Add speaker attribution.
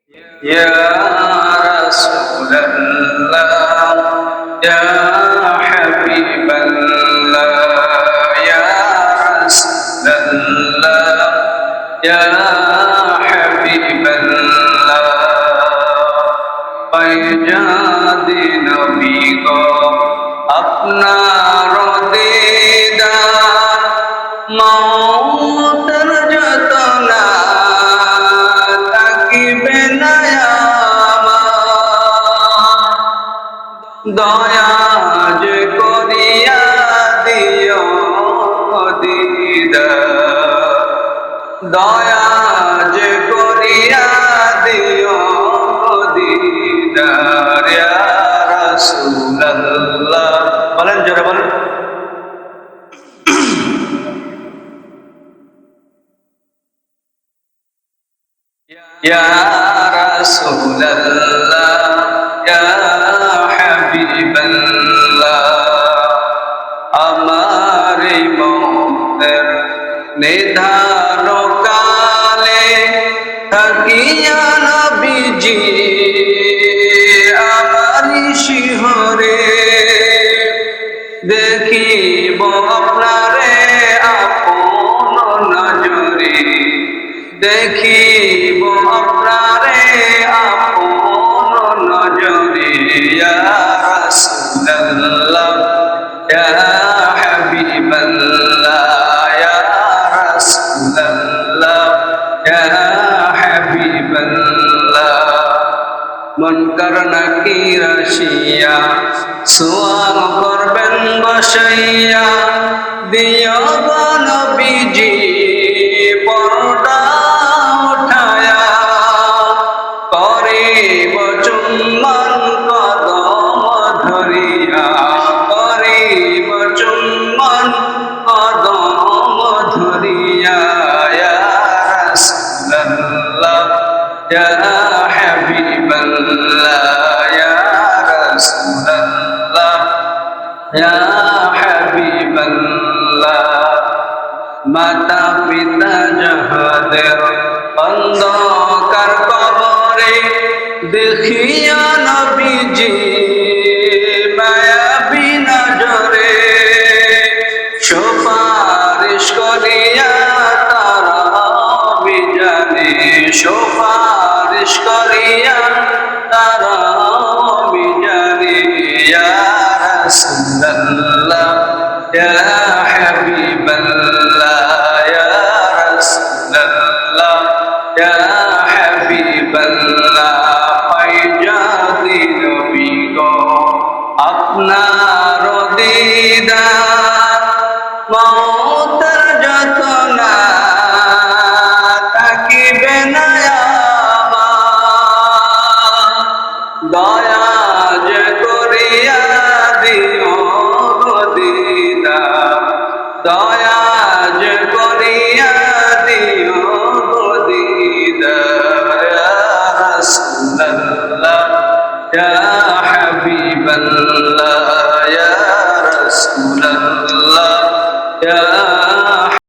Speaker 1: يا رسول الله يا حبيب الله يا رسول الله يا حبيب الله पैजादी नबी को अपना दीदार मौतर जतना ताकिबे नयामा दया जे करिया दियो दीदार दया जे करिया दियो दीदार या रसूल अल्लाह बोलें जरा बोलें या रसूल अल्लाह या हबीब अल्लाह हमारी मौतेर निधान काले থাকিয়া নবীজি আমারি শিহরে দেখিব আপনারে আপন নজরে দেখিব আপনারে আপন নজরে ইয়া রাসূলুল্লাহ ইয়া হাবিবাল্লাহ ইয়া রাসূলুল্লাহ ইয়া হাবিবাল্লাহ মুনকার নাকির আসিয়া সুয়াল করবেন বসাইয়া দিও গো নবীজি পর্দা উঠায়া করিব চুম্বন কদম ধরিয়া করিব চুম্বন কদম ধরিয়া ইয়া রাসূলুল্লাহ ইয়া হাবিবাল্লাহ ইয়া রাসূলুল্লাহ ইয়া হাবিবাল্লাহ মাতা পিতা যাহাদের অন্ধকার কবরে দেখিয়া নবীজি